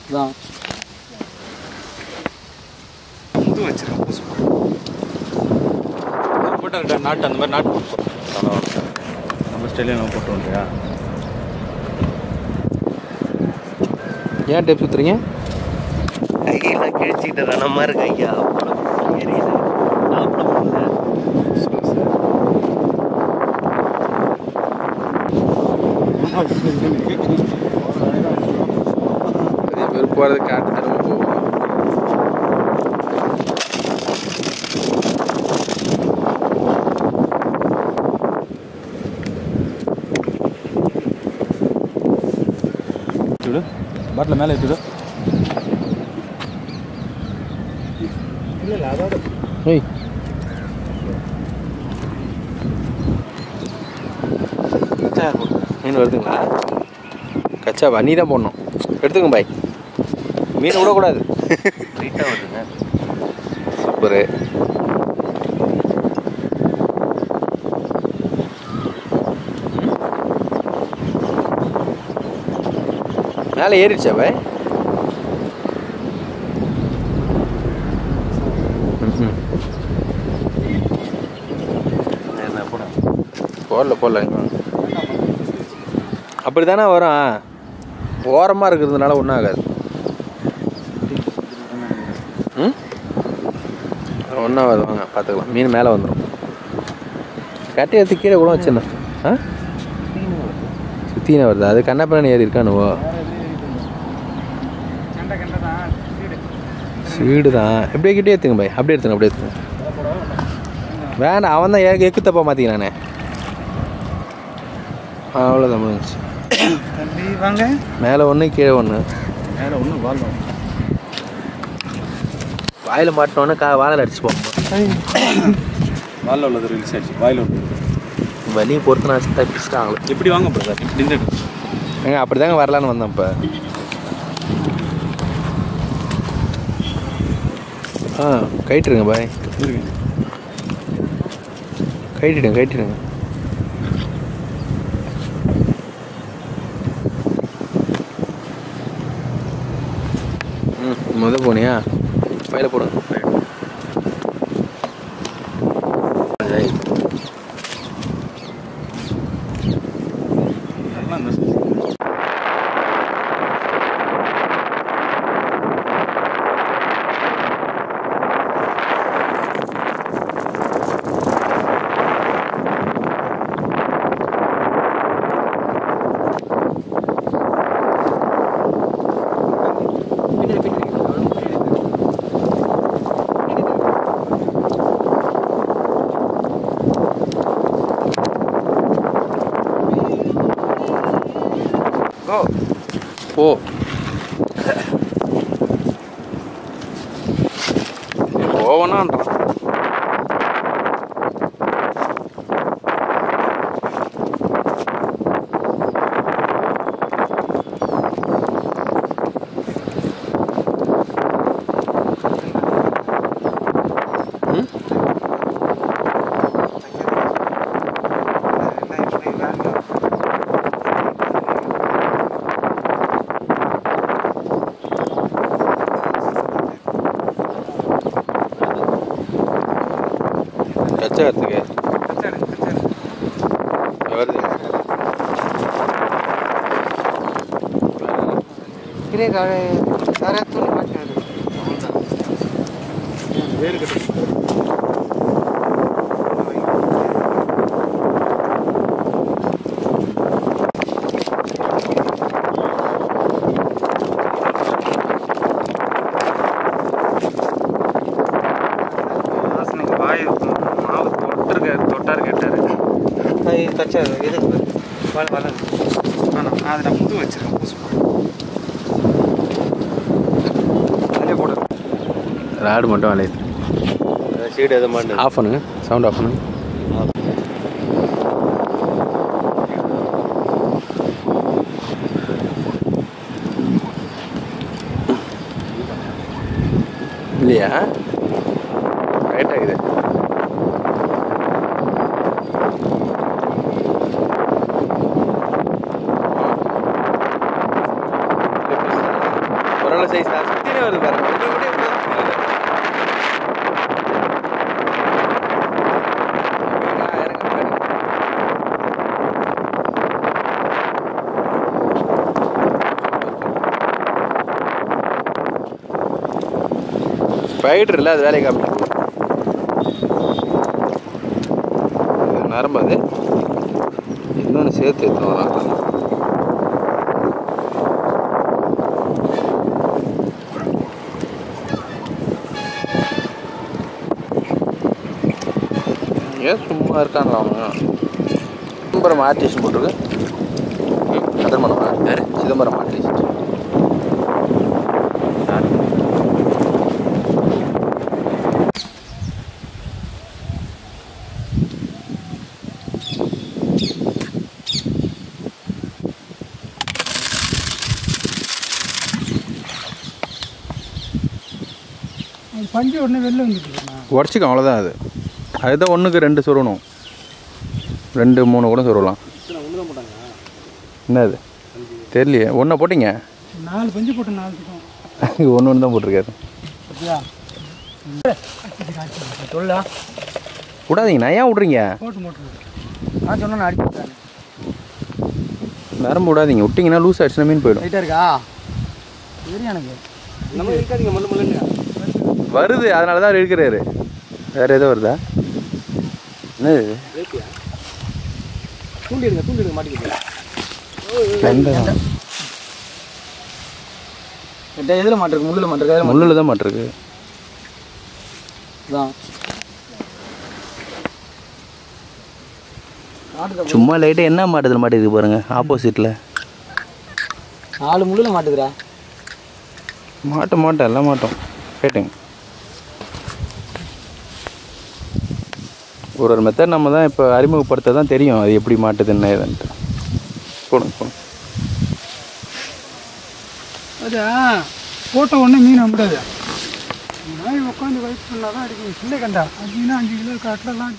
இதான் இது வச்சிருக்கேன் பூசு போட்டு நாட்டு அந்த மாதிரி நாட்டு போட்டு நம்ம ஸ்டைலே நம்ம போட்டோம் இல்லையா? ஏன் டேப் சுற்றுறீங்க? கையெல்லாம் கிழிச்சிக்கிட்டு ரணமா இருக்கு ஐயா. எரியுது நிறைய பேர் போகிறது காட்டு தரமாக போவோம். விடு பாட்டில் மேலே ஏற்றிடு. இல்லை அதோட ஏய் கச்சா மீன் வருதுங்களா? கச்சாவா? நீ தான் போடணும். எடுத்துங்க பாய். மீன் விடக்கூடாது. லைட்டாக வருதுங்க. சூப்பரு. மேலே ஏறிடுச்சா பாய்? போடல அப்படி தானே வரும். ஓரமாக இருக்கிறதுனால ஒன்றும் ஆகாது. ஒன்றும் ஆகாது. வாங்க பார்த்துக்கலாம். மீன் மேலே வந்துடும். கட்டி எடுத்து கீழே கூட வச்சிடணும். சுற்றினே வருது. அது கண்ணப்பண்ணி ஏறி இருக்கானுவோ. சீடு தான். எப்படியே கிட்டே எடுத்துங்க பாய். அப்படியே எடுத்துங்க. வேணாம், அவன் தான் எக்கு தப்பா மாற்றிக்கிறானே. அவ்வளோதான் முடிஞ்சிச்சு. வாங்க மேலே ஒன்று கீழே ஒன்று. மேலே ஒன்று வாயில் மாட்டினோன்னு வாயில் அடிச்சு போவோம். வாயில் உள்ளது ரிலீஸ் ஆச்சு. வாயில் ஒன்று வலி பொறுத்து நான் தப்பிச்சிட்டாங்களே. எப்படி வாங்க போகிறதா நின்று ஏங்க? அப்படி தாங்க வரலான்னு வந்தேன். இப்போ கைட்டுருங்க பாய். கைட்டிடுங்க. முதல் போனியா? பையில போடுங்க. ஓ ஓவனான்றான். கச்சா எடுத்துக்க வருது. வேறு கட்டு தொட்டார் கேட்டார். கச்சா இது வள ஆனால் அதை நான் புது வச்சுருக்கேன். பூசு அதிலே போடு. ராடு மட்டும் வளையுது. சீடு எதை மாட்டு ஆஃப் பண்ணுங்க. சவுண்ட் ஆஃப் பண்ணுங்க. இல்லையா? ரைட் ஆகுது. எவ்வளோ சைஸ் தான் சுற்றினே வருது பாருங்க. ஸ்பைடர் இல்லை, அது வேலையை காமிச்சு நரம்பு. அது இன்னொன்று சேர்த்து எடுத்துன்னு வராங்க. ஏன் சும்மா இருக்காங்களா அவங்க? சிதம்பரம் ஆர்டிஸ்ட் போட்டிருக்கு. சிதம்பரம் யார்? சிதம்பரம் ஆர்டிஸ்ட். பஞ்சு உடனே வெளில வந்துட்டு உடச்சிக்கும், அவ்வளோதான். அதுதான் 1க்கு 2 சொருகணும், 2 3 கூட சொருகலாம். என்ன அது தெரியலையே. 1 போட்டிங்க? 4 பஞ்சு போட்டு 4 ஒன்று தான் போட்டிருக்காரு. சொல்லா விடாதீங்க, நான் ஏன் விட்றீங்க? போட்டு நான் சொன்னா நான் அடிச்சுட்டேன். நரம்பு விடாதீங்க, விட்டிங்கன்னா லூஸ் ஆகிடுச்சுன்னா மீன் போயிடும். ரைட்டாக இருக்கா? சரி, எனக்கு நம்ம இருக்காதீங்க. மல்லு வருது, அதனால தான் இருக்கிறாரு. வேறு ஏதோ வருதா? என்னது? தூண்டிடுங்க மாட்டிக்கிட்டு. எதில் மாட்டிருக்கு? முள்ளில் மாட்டிருக்கு. முள்ளில் தான் மாட்டிருக்கு. சும்மா லைட்டாக என்ன மாட்டுதில் மாட்டிருக்கு பாருங்க, ஆப்போசிட்டில் 4 முள்ளில் மாட்டுதுரா. மாட்டோம் எல்லாம் மாட்டோம். கேட்டுங்க, ஒரு மெத்தட் நம்ம தான் இப்போ அறிமுகப்படுத்த தான் தெரியும் அது எப்படி மாட்டுதுன்னு ஏதான்ட்டு. போடுங்க. அது போட்ட உடனே மீன் நம்பிடாது. நாய் உட்காந்து வெயிட் பண்ணால் தான் அடிக்கணும். சின்ன கண்டா 5 கிலோ 5 கிலோ காட்டலாம்.